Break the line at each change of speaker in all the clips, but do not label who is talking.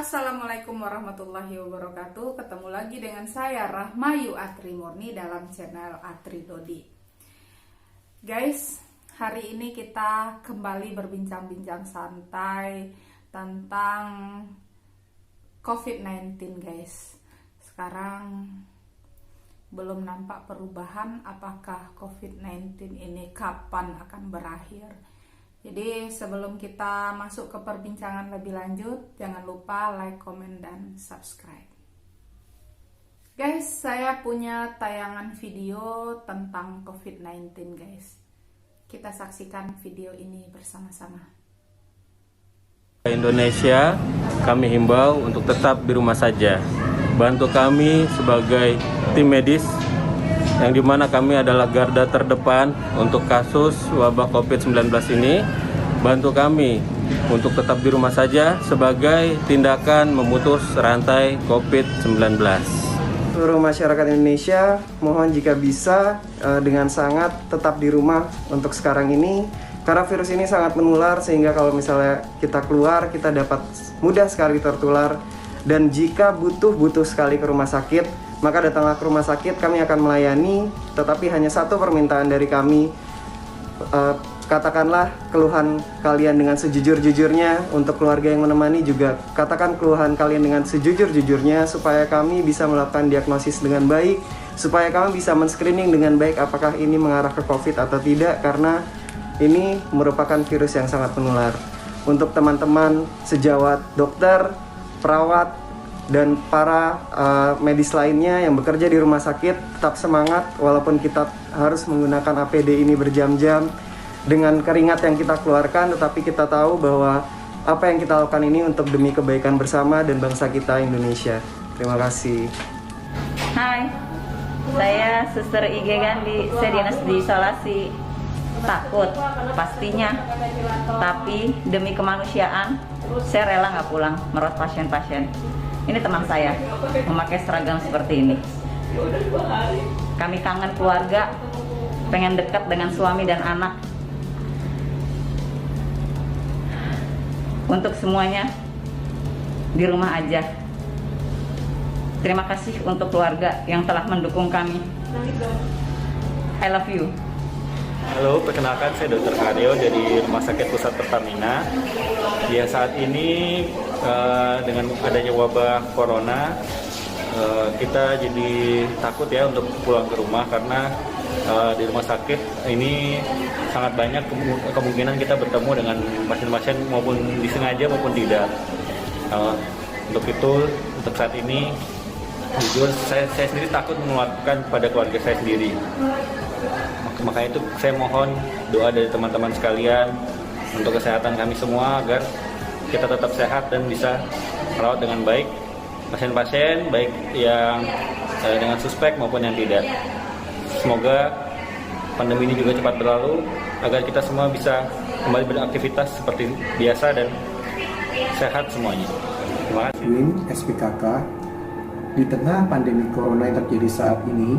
Assalamualaikum warahmatullahi wabarakatuh. Ketemu lagi dengan saya Rahmayu Atri Murni dalam channel Atri Dodi. Guys, hari ini kita kembali berbincang-bincang santai tentang COVID-19 guys. Sekarang belum nampak perubahan, apakah COVID-19 ini kapan akan berakhir. Jadi sebelum kita masuk ke perbincangan lebih lanjut, jangan lupa like, comment, dan subscribe. Guys, saya punya tayangan video tentang COVID-19 guys. Kita saksikan video ini bersama-sama.
Indonesia, kami himbau untuk tetap di rumah saja. Bantu kami sebagai tim medis yang dimana kami adalah garda terdepan untuk kasus wabah COVID-19 ini. Bantu kami untuk tetap di rumah saja sebagai tindakan memutus rantai COVID-19.
Seluruh masyarakat Indonesia, mohon jika bisa dengan sangat tetap di rumah untuk sekarang ini, karena virus ini sangat menular sehingga kalau misalnya kita keluar kita dapat mudah sekali tertular. Dan jika butuh sekali ke rumah sakit, maka datanglah ke rumah sakit, kami akan melayani. Tetapi hanya satu permintaan dari kami, katakanlah keluhan kalian dengan sejujur-jujurnya. Untuk keluarga yang menemani juga katakan keluhan kalian dengan sejujur-jujurnya, supaya kami bisa melakukan diagnosis dengan baik, supaya kami bisa men-screening dengan baik apakah ini mengarah ke COVID atau tidak, karena ini merupakan virus yang sangat menular. Untuk teman-teman sejawat dokter, perawat, dan para medis lainnya yang bekerja di rumah sakit, tetap semangat walaupun kita harus menggunakan APD ini berjam-jam dengan keringat yang kita keluarkan, tetapi kita tahu bahwa apa yang kita lakukan ini untuk demi kebaikan bersama dan bangsa kita Indonesia. Terima kasih.
Hai, saya Suster IG Gandhi, saya dinas di isolasi. Takut pastinya, tapi demi kemanusiaan saya rela nggak pulang merawat pasien-pasien. Ini teman saya memakai seragam seperti ini. Kami kangen keluarga, pengen dekat dengan suami dan anak. Untuk semuanya di rumah aja. Terima kasih untuk keluarga yang telah mendukung kami. I love you.
Halo, perkenalkan saya Dr. Karyo dari Rumah Sakit Pusat Pertamina. Ya, saat ini dengan adanya wabah corona, kita jadi takut ya untuk pulang ke rumah karena di rumah sakit ini sangat banyak kemungkinan kita bertemu dengan pasien-pasien maupun disengaja maupun tidak. Untuk itu, untuk saat ini, jujur saya sendiri takut menularkan pada keluarga saya sendiri. Makanya itu saya mohon doa dari teman-teman sekalian untuk kesehatan kami semua agar kita tetap sehat dan bisa merawat dengan baik pasien-pasien, baik yang dengan suspek maupun yang tidak. Semoga pandemi ini juga cepat berlalu agar kita semua bisa kembali beraktivitas seperti biasa dan sehat semuanya. Terima kasih.
SPKK, di tengah pandemi corona yang terjadi saat ini,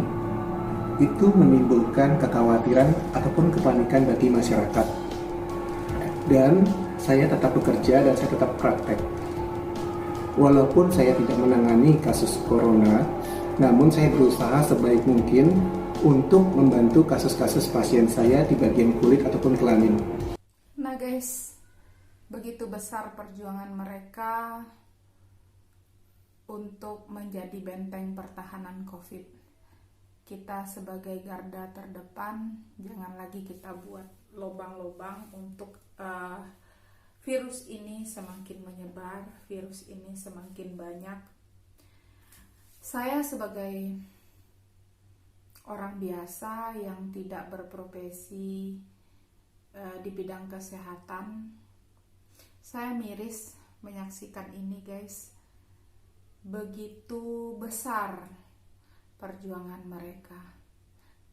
itu menimbulkan kekhawatiran ataupun kepanikan bagi masyarakat. Dan saya tetap bekerja dan saya tetap praktek. Walaupun saya tidak menangani kasus corona, namun saya berusaha sebaik mungkin untuk membantu kasus-kasus pasien saya di bagian kulit ataupun kelamin.
Nah guys, begitu besar perjuangan mereka untuk menjadi benteng pertahanan COVID. Kita sebagai garda terdepan, jangan lagi kita buat lubang-lubang untuk virus ini semakin menyebar, virus ini semakin banyak. Saya sebagai orang biasa yang tidak berprofesi di bidang kesehatan, saya miris menyaksikan ini guys. Begitu besar perjuangan mereka,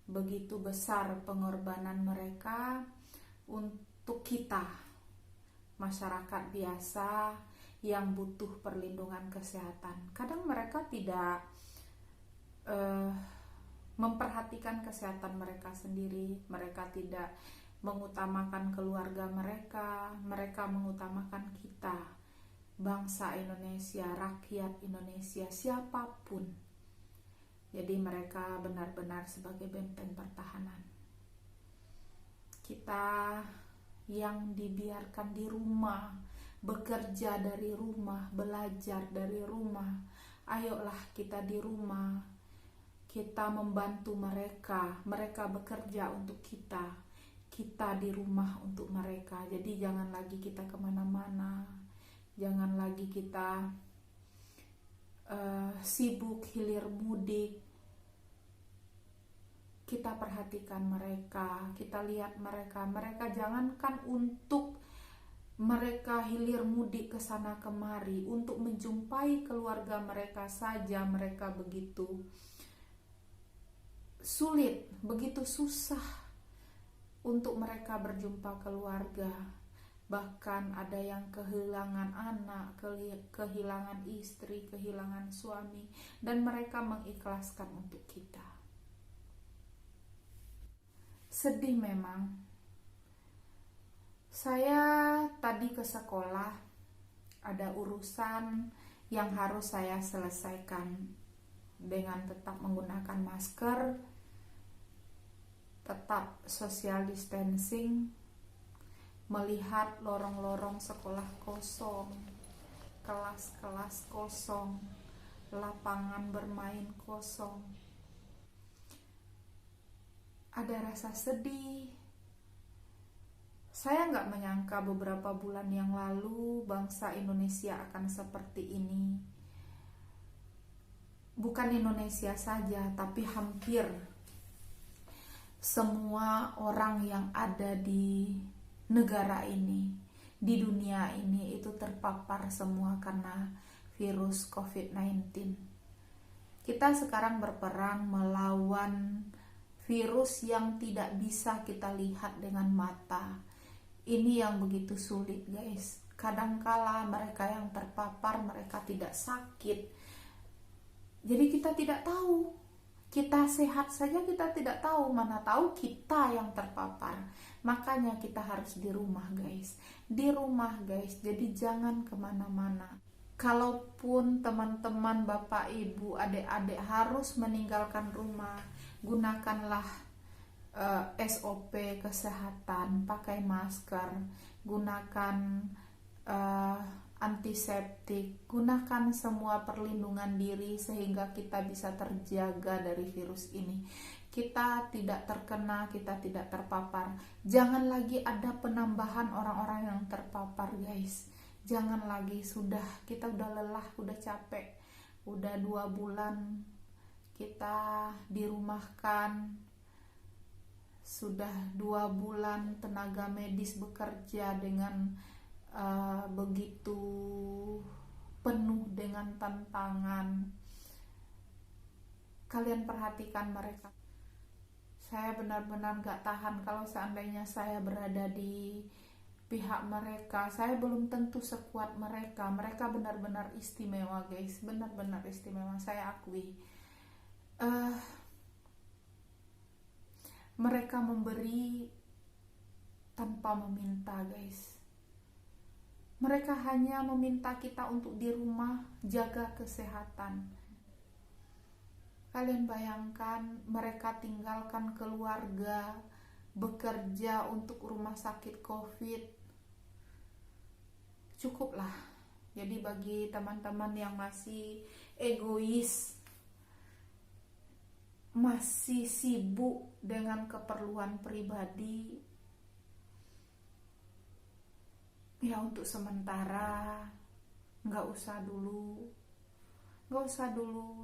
begitu besar pengorbanan mereka untuk kita, masyarakat biasa yang butuh perlindungan kesehatan. Kadang mereka tidak memperhatikan kesehatan mereka sendiri, mereka tidak mengutamakan keluarga mereka, mereka mengutamakan kita. bangsa Indonesia, rakyat Indonesia, siapapun. Jadi mereka benar-benar sebagai benteng pertahanan. Kita yang dibiarkan di rumah, bekerja dari rumah, belajar dari rumah, ayolah kita di rumah, kita membantu mereka, mereka bekerja untuk kita, kita di rumah untuk mereka. Jadi jangan lagi kita kemana-mana, jangan lagi kita sibuk hilir mudik. Kita perhatikan mereka, kita lihat mereka. Mereka jangankan untuk mereka hilir mudik ke sana kemari, untuk menjumpai keluarga mereka saja mereka begitu sulit, begitu susah untuk mereka berjumpa keluarga. Bahkan ada yang kehilangan anak, kehilangan istri, kehilangan suami, dan mereka mengikhlaskan untuk kita. Sedih memang. Saya tadi ke sekolah, ada urusan yang harus saya selesaikan dengan tetap menggunakan masker, tetap social distancing, melihat lorong-lorong sekolah kosong, kelas-kelas kosong, lapangan bermain kosong. Ada rasa sedih. Saya nggak menyangka beberapa bulan yang lalu bangsa Indonesia akan seperti ini. Bukan Indonesia saja, tapi hampir semua orang yang ada di negara ini, di dunia ini, itu terpapar semua karena virus COVID-19. Kita sekarang berperang melawan virus yang tidak bisa kita lihat dengan mata. Ini yang begitu sulit, guys. Kadangkala mereka yang terpapar, mereka tidak sakit. Jadi kita tidak tahu. Kita sehat saja kita tidak tahu, mana tahu kita yang terpapar. Makanya kita harus di rumah, guys. Di rumah, guys. Jadi jangan kemana-mana. Kalaupun teman-teman, bapak, ibu, adik-adik harus meninggalkan rumah, gunakanlah SOP kesehatan, pakai masker, gunakan antiseptik, gunakan semua perlindungan diri sehingga kita bisa terjaga dari virus ini. Kita tidak terkena, kita tidak terpapar. Jangan lagi ada penambahan orang-orang yang terpapar, guys. Jangan lagi, kita udah lelah, udah capek. Udah 2 bulan kita dirumahkan. Sudah 2 bulan tenaga medis bekerja dengan begitu penuh dengan tantangan. Kalian perhatikan mereka. Saya benar-benar gak tahan kalau seandainya saya berada di pihak mereka. Saya belum tentu sekuat mereka. Mereka benar-benar istimewa, guys. Benar-benar istimewa, saya akui. Mereka memberi tanpa meminta, guys. Mereka hanya meminta kita untuk di rumah, jaga kesehatan. Kalian bayangkan, mereka tinggalkan keluarga, bekerja untuk rumah sakit COVID. Cukuplah. Jadi bagi teman-teman yang masih egois, masih sibuk dengan keperluan pribadi, ya untuk sementara nggak usah dulu.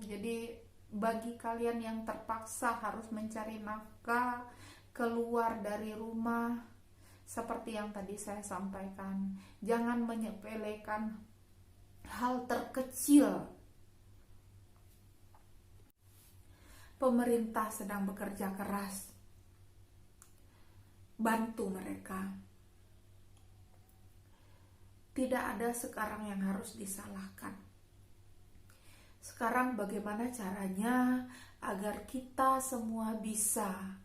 Jadi bagi kalian yang terpaksa harus mencari nafkah, keluar dari rumah, seperti yang tadi saya sampaikan, jangan menyepelekan hal terkecil. Pemerintah sedang bekerja keras, bantu mereka. Tidak ada sekarang yang harus disalahkan. Sekarang bagaimana caranya agar kita semua bisa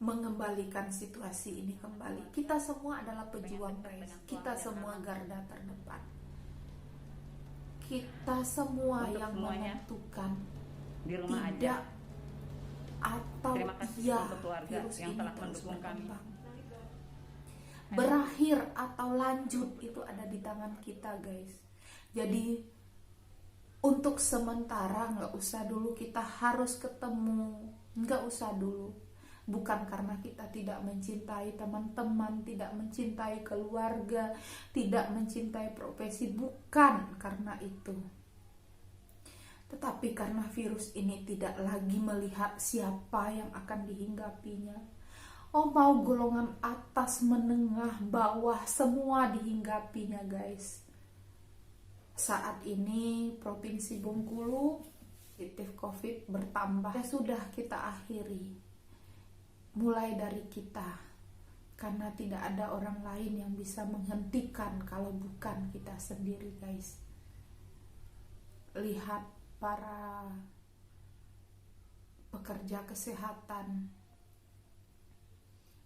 mengembalikan situasi ini kembali. Kita semua adalah pejuang, guys. Kita semua garda terdepan. Kita semua
Untuk
yang
semuanya,
menentukan
di rumah
tidak
aja.
atau
Terima kasih
iya
untuk keluarga
virus
yang
ini
telah
terus
mendukung kami.
berkembang. Berakhir atau lanjut itu ada di tangan kita, guys. Jadi untuk sementara nggak usah dulu kita harus ketemu, nggak usah dulu. Bukan karena kita tidak mencintai teman-teman, tidak mencintai keluarga, tidak mencintai profesi, bukan karena itu. Tetapi karena virus ini tidak lagi melihat siapa yang akan dihinggapinya. Oh, mau golongan atas, menengah, bawah, semua dihinggapinya, guys. Saat ini Provinsi Bengkulu positif COVID bertambah. Ya sudah, kita akhiri. Mulai dari kita. Karena tidak ada orang lain yang bisa menghentikan kalau bukan kita sendiri, guys. Lihat para pekerja kesehatan,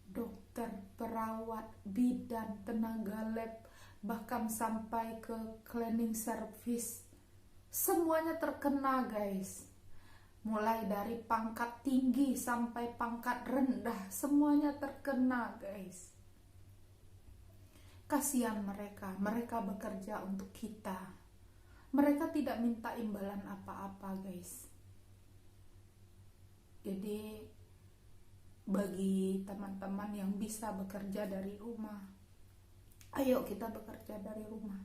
dokter, perawat, bidan, tenaga lab, bahkan sampai ke cleaning service, semuanya terkena, guys. Mulai dari pangkat tinggi sampai pangkat rendah, semuanya terkena, guys. Kasihan mereka, mereka bekerja untuk kita. Mereka tidak minta imbalan apa-apa, guys. Jadi bagi teman-teman yang bisa bekerja dari rumah, ayo kita bekerja dari rumah.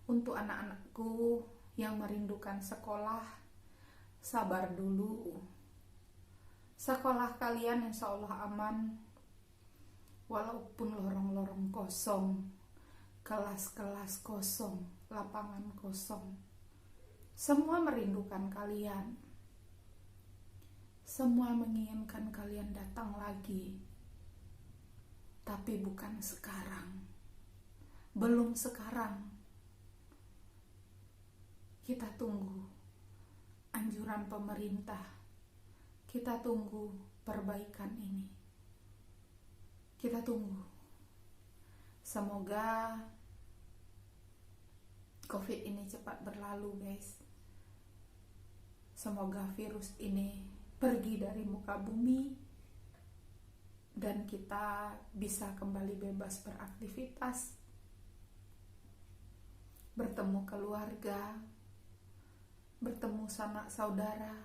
Untuk anak-anakku yang merindukan sekolah, sabar dulu. Sekolah kalian insya Allah aman, walaupun lorong-lorong kosong, kelas-kelas kosong, lapangan kosong. Semua merindukan kalian. Semua menginginkan kalian datang lagi. Tapi bukan sekarang. Belum sekarang. Kita tunggu anjuran pemerintah. Kita tunggu perbaikan ini. Kita tunggu. Semoga COVID ini cepat berlalu, guys. Semoga virus ini pergi dari muka bumi dan kita bisa kembali bebas beraktivitas, bertemu keluarga, bertemu sanak saudara,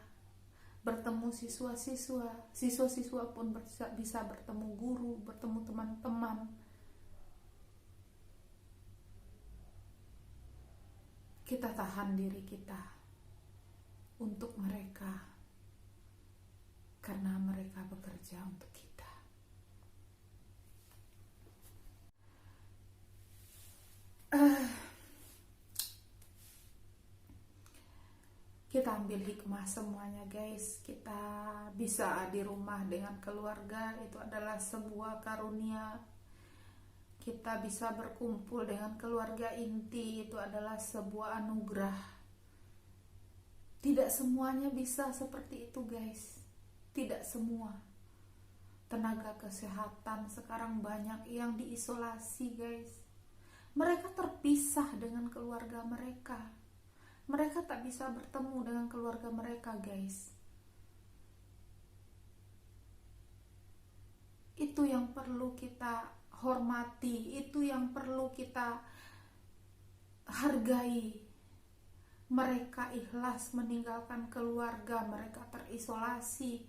bertemu siswa-siswa pun bisa bertemu guru, bertemu teman-teman. Kita tahan diri kita untuk mereka, karena mereka bekerja untuk kita. Kita ambil hikmah semuanya, guys. Kita bisa di rumah dengan keluarga, itu adalah sebuah karunia. Kita bisa berkumpul dengan keluarga inti, itu adalah sebuah anugerah. Tidak semuanya bisa seperti itu, guys. Tidak semua. Tenaga kesehatan sekarang banyak yang diisolasi, guys. Mereka terpisah dengan keluarga mereka. Mereka tak bisa bertemu dengan keluarga mereka, guys. Itu yang perlu kita hormati, itu yang perlu kita hargai. Mereka ikhlas meninggalkan keluarga, mereka terisolasi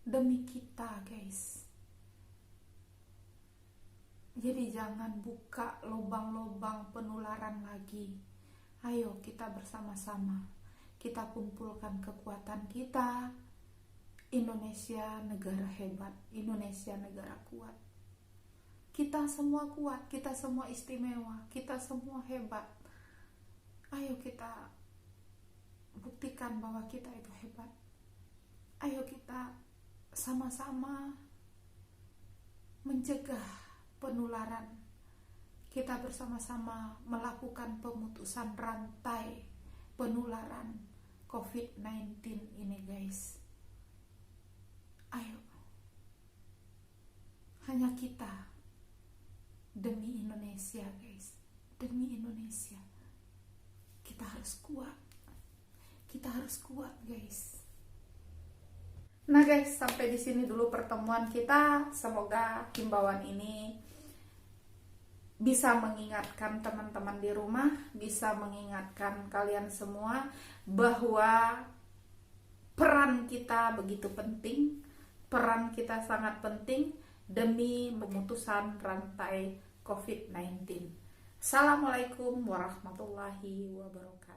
demi kita, guys. Jadi jangan buka lubang-lubang penularan lagi. Ayo kita bersama-sama, kita kumpulkan kekuatan kita. Indonesia negara hebat, Indonesia negara kuat. Kita semua kuat, kita semua istimewa, kita semua hebat. Ayo kita buktikan bahwa kita itu hebat. Ayo kita sama-sama mencegah penularan. Kita bersama-sama melakukan pemutusan rantai penularan COVID-19 ini, guys. Ayo hanya kita. Demi Indonesia, guys. Demi Indonesia. Kita harus kuat. Kita harus kuat, guys. Nah, guys, sampai di sini dulu pertemuan kita. Semoga himbauan ini bisa mengingatkan teman-teman di rumah, bisa mengingatkan kalian semua bahwa peran kita begitu penting, peran kita sangat penting demi pemutusan rantai COVID-19. Assalamualaikum warahmatullahi wabarakatuh.